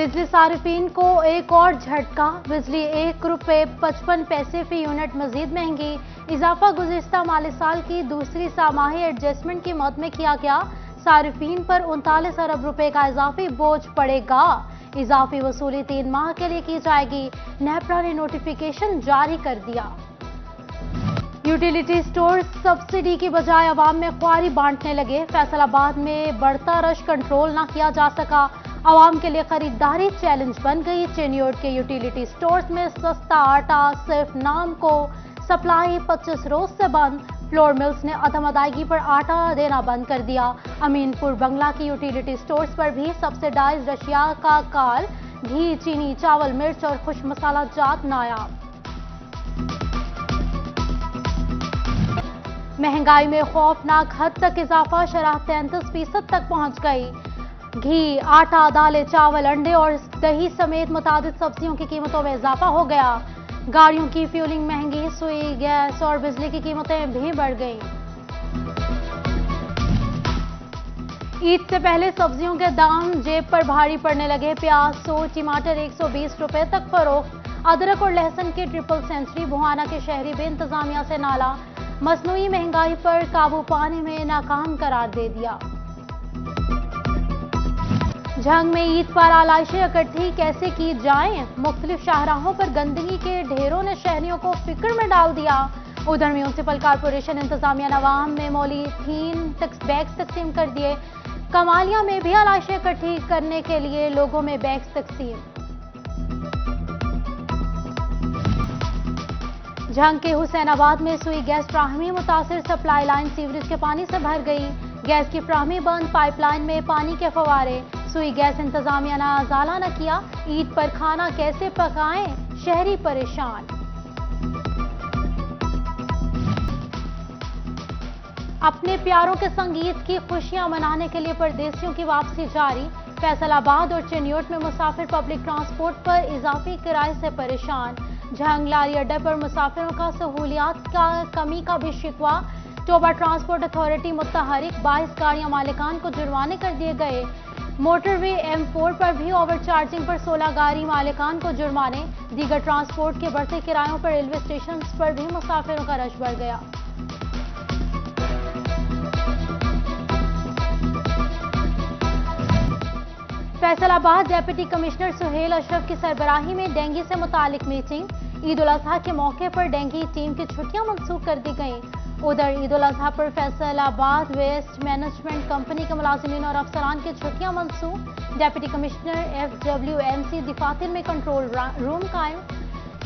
बिजली सारिफीन को एक और झटका। बिजली ₹1.55 फी यूनिट मजीद महंगी। इजाफा गुज़िश्ता माली साल की दूसरी सामाही एडजस्टमेंट की मद में किया गया। सारिफीन पर 39 अरब रुपए का इजाफी बोझ पड़ेगा। इजाफी वसूली 3 माह के लिए की जाएगी। नेपरा ने नोटिफिकेशन जारी कर दिया। यूटिलिटी स्टोर सब्सिडी की बजाय अवाम में ख्वारी बांटने लगे। फैसलाबाद में बढ़ता रश कंट्रोल न किया जा सका। अवाम के लिए खरीदारी चैलेंज बन गई। चिन्योट के यूटिलिटी स्टोर्स में सस्ता आटा सिर्फ नाम को। सप्लाई 25 रोज से बंद। फ्लोर मिल्स ने अदम अदायगी पर आटा देना बंद कर दिया। अमीनपुर बंगला की यूटिलिटी स्टोर्स पर भी सब्सिडाइज्ड अशिया का काल। घी, चीनी, चावल, मिर्च और खुश मसाला जात नायाब। महंगाई में खौफनाक हद तक इजाफा। शरह 33% तक पहुंच गई। घी, आटा, दालें, चावल, अंडे और दही समेत मुतादिद सब्जियों की कीमतों में इजाफा हो गया। गाड़ियों की फ्यूलिंग महंगी। सुई, गैस और बिजली की कीमतें भी बढ़ गईं। ईद से पहले सब्जियों के दाम जेब पर भारी पड़ने लगे। प्याज 100, टमाटर 120 रुपए तक फरोख्त। अदरक और लहसुन की ट्रिपल सेंचुरी। बुहाना के शहरी बे इंतजामिया से नाला। मसनूई महंगाई पर काबू पाने में नाकाम करार दे दिया। झंग में ईद पर आलाइशें इकट्ठी कैसे की जाएं? मुख्तलिफ शाहराहों पर गंदगी के ढेरों ने शहरियों को फिक्र में डाल दिया। उधर म्यूनसिपल कॉरपोरेशन इंतजामिया ने अवाम में मौलीथीन बैग्स तकसीम कर दिए। कमालिया में भी आलाइशें इकट्ठी करने के लिए लोगों में बैग्स तकसीम। झंग के हुसैनाबाद में सुई गैस फ्राहमी मुतासिर। सप्लाई लाइन सीवरेज के पानी से भर गई। गैस की फ्राहमी बंद। पाइपलाइन में पानी के फवारे। सुई गैस इंतजामिया ने अजाला न किया। ईद पर खाना कैसे पकाएं? शहरी परेशान। अपने प्यारों के संगीत की खुशियां मनाने के लिए परदेसियों की वापसी जारी। फैसलाबाद और चिन्योट में मुसाफिर पब्लिक ट्रांसपोर्ट पर इजाफी किराए से परेशान। झंग लारी अड्डे पर मुसाफिरों का सहूलियात का कमी का भी शिकवा। Toba transport authority मुतहरिक। 22 गाड़ियां मालिकान को जुर्माने कर दिए गए। मोटरवे M4 पर भी ओवरचार्जिंग पर 16 गाड़ी मालिकान को जुर्माने। दीगर ट्रांसपोर्ट के बढ़ते किरायों पर रेलवे स्टेशन पर भी मुसाफिरों का रश बढ़ गया। फैसलाबाद डिप्टी कमिश्नर सुहेल अशरफ की सरबराही में डेंगू से मुतालिक मीटिंग। ईद उल अजहा के मौके पर डेंगू टीम की छुट्टियां मनसूख कर दी गईं। उधर ईद उल अजहा पर फैसलाबाद वेस्ट मैनेजमेंट कंपनी के मुलाजिमीन और अफसरान की छुट्टियां मनसूख। डिप्टी कमिश्नर FWMC दफातर में कंट्रोल रूम कायम।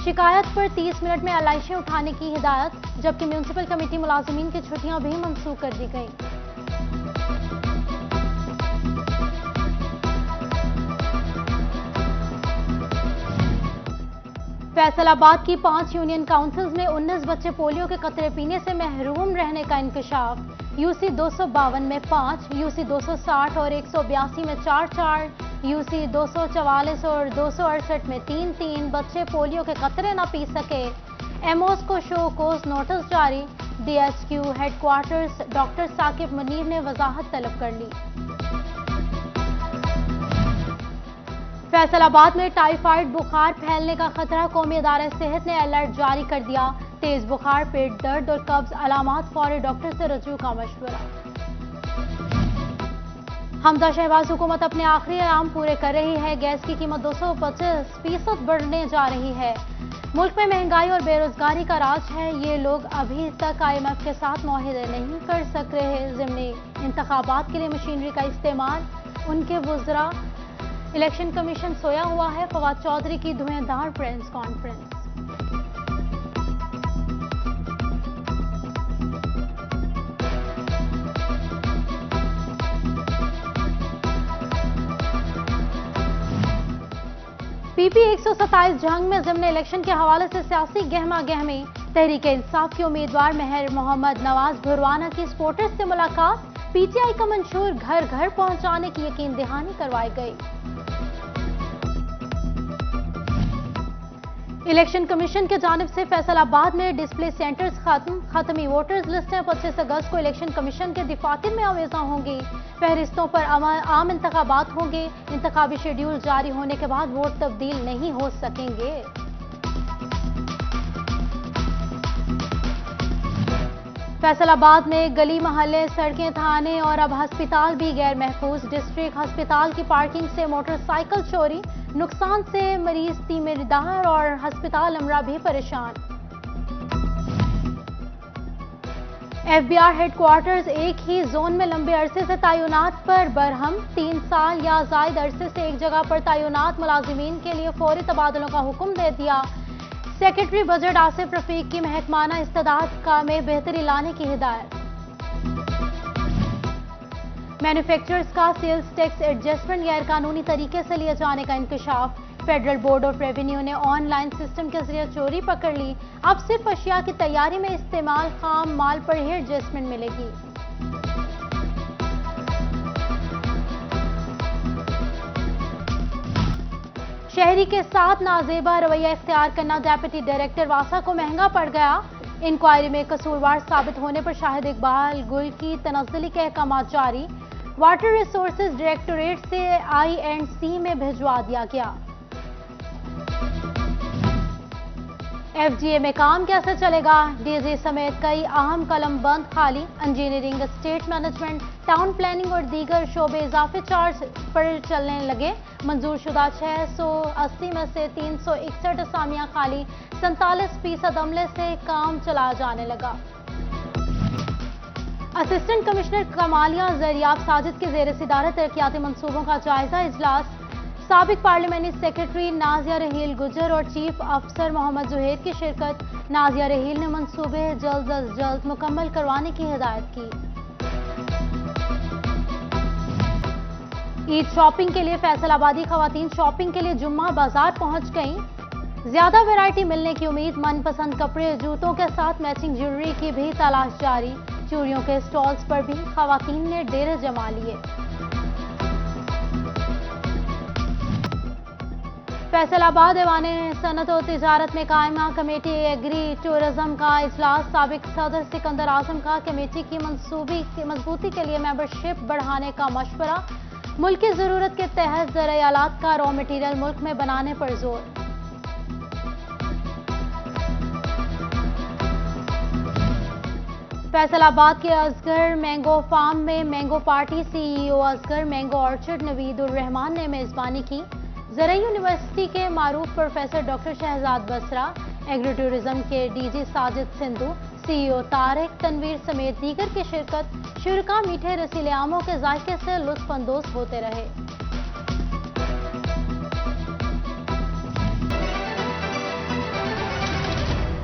शिकायत पर 30 मिनट में आलाइशें उठाने की हिदायत। जबकि म्यूनसिपल कमेटी मुलाजिमीन की छुट्टियां भी मनसूख कर दी गईं। फैसलाबाद की 5 यूनियन काउंसिल्स में 19 बच्चे पोलियो के कतरे पीने से महरूम रहने का इंकशाफ। UC 252 में 5, UC 260 और 182 में 4-4, UC 244 और 268 में 3-3 बच्चे पोलियो के कतरे न पी सके। एमओस को शो कोस नोटिस जारी। DHQ headquarters doctor Saqib Munir ने वजाहत तलब कर ली। फैसलाबाद में टाइफाइड बुखार फैलने का खतरा। कौमी अदारा सेहत ने अलर्ट जारी कर दिया। तेज बुखार, पेट दर्द और कब्ज अलामात, फौरी डॉक्टर से रजू का मशवरा। हमजा शहबाज हुकूमत अपने आखिरी अयाम पूरे कर रही है। गैस की कीमत 225% बढ़ने जा रही है। मुल्क में महंगाई और बेरोजगारी का राज है। ये लोग अभी तक IMF के साथ मुआहदे नहीं कर सक रहे। ज़िमनी इंतखाबात के लिए मशीनरी का इस्तेमाल। उनके वुज़रा। इलेक्शन कमीशन सोया हुआ है। फवाद चौधरी की धुएंधार प्रेस कॉन्फ्रेंस। PP 127 झंग में ज़िमनी इलेक्शन के हवाले से सियासी गहमा गहमी। तहरीक इंसाफ के उम्मीदवार मेहर मोहम्मद नवाज भुरवाना की सपोर्टर्स से मुलाकात। PTI का मंशूर घर घर पहुंचाने की यकीन दहानी करवाई गई। الیکشن کمیشن کی جانب سے فیصل آباد میں ڈسپلے سینٹرز ختمی ووٹرز لسٹیں 25 اگست کو الیکشن کمیشن کے دفاتر میں آویزاں ہوں گی۔ فہرستوں پر عام انتخابات ہوں گے۔ انتخابی شیڈیول جاری ہونے کے بعد ووٹ تبدیل نہیں ہو سکیں گے۔ فیصل آباد میں گلی محلے، سڑکیں، تھانے اور اب ہسپتال بھی غیر محفوظ۔ ڈسٹرکٹ ہسپتال کی پارکنگ سے موٹر سائیکل چوری، نقصان سے مریض تیماردار اور ہسپتال عملہ بھی پریشان۔ F B R headquarters ایک ہی زون میں لمبے عرصے سے تعینات پر برہم۔ 3 سال یا زائد عرصے سے ایک جگہ پر تعینات ملازمین کے لیے فوری تبادلوں کا حکم دے دیا۔ سیکرٹری بجٹ آصف رفیق کی محکمانہ استعداد میں بہتری لانے کی ہدایت۔ مینوفیکچررز کا سیلز ٹیکس ایڈجسٹمنٹ غیر قانونی طریقے سے لیے جانے کا انکشاف۔ فیڈرل بورڈ آف ریونیو نے آن لائن سسٹم کے ذریعے چوری پکڑ لی۔ اب صرف اشیاء کی تیاری میں استعمال خام مال پر ہی ایڈجسٹمنٹ ملے گی۔ شہری کے ساتھ نازیبا رویہ اختیار کرنا ڈیپٹی ڈائریکٹر واسا کو مہنگا پڑ گیا۔ انکوائری میں قصوروار ثابت ہونے پر شاہد اقبال گل کی تنزلی کے احکامات جاری۔ واٹر ریسورسز ڈائریکٹوریٹ سے INC میں بھجوا دیا گیا۔ FGA میں کام کیسے چلے گا؟ DG سمیت کئی اہم قلم بند خالی۔ Engineering, state management, town planning اور دیگر شعبے اضافی چارج پر چلنے لگے۔ منظور شدہ 680 میں سے 361 اسامیاں خالی، 47% عملے سے کام چلایا جانے لگا۔ اسسٹنٹ کمشنر کمالیہ زریاب ساجد کے زیر صدارت ترقیاتی منصوبوں کا جائزہ اجلاس۔ سابق پارلیمانی سیکرٹری نازیہ رحیل گجر اور چیف افسر محمد زہیر کی شرکت۔ نازیہ رحیل نے منصوبے جلد از جلد مکمل کروانے کی ہدایت کی۔ عید شاپنگ کے لیے فیصل آبادی خواتین شاپنگ کے لیے جمعہ بازار پہنچ گئیں۔ زیادہ ویرائٹی ملنے کی امید۔ من پسند کپڑے، جوتوں کے ساتھ میچنگ جیولری کی بھی تلاش جاری۔ چوڑیوں کے سٹالز پر بھی خواتین نے ڈیرے جما لیے۔ فیصل آباد ایوان صنعت و تجارت میں قائمہ کمیٹی ایگری ٹورزم کا اجلاس۔ سابق صدر سکندر اعظم کا کمیٹی کی مضبوطی کے لیے ممبرشپ بڑھانے کا مشورہ۔ ملکی ضرورت کے تحت زرعی آلات کا را مٹیریل ملک میں بنانے پر زور۔ فیصل آباد کے اصغر مینگو فارم میں mango party CEO Asghar mango orchard Naveed ur-Rehman نے میزبانی کی۔ زرعی یونیورسٹی کے معروف professor doctor Shahzad Basra, agri tourism کے DG ساجد سندھو، CEO طارق تنویر سمیت دیگر کی شرکت۔ شرکاء میٹھے رسیلے آموں کے ذائقے سے لطف اندوز ہوتے رہے۔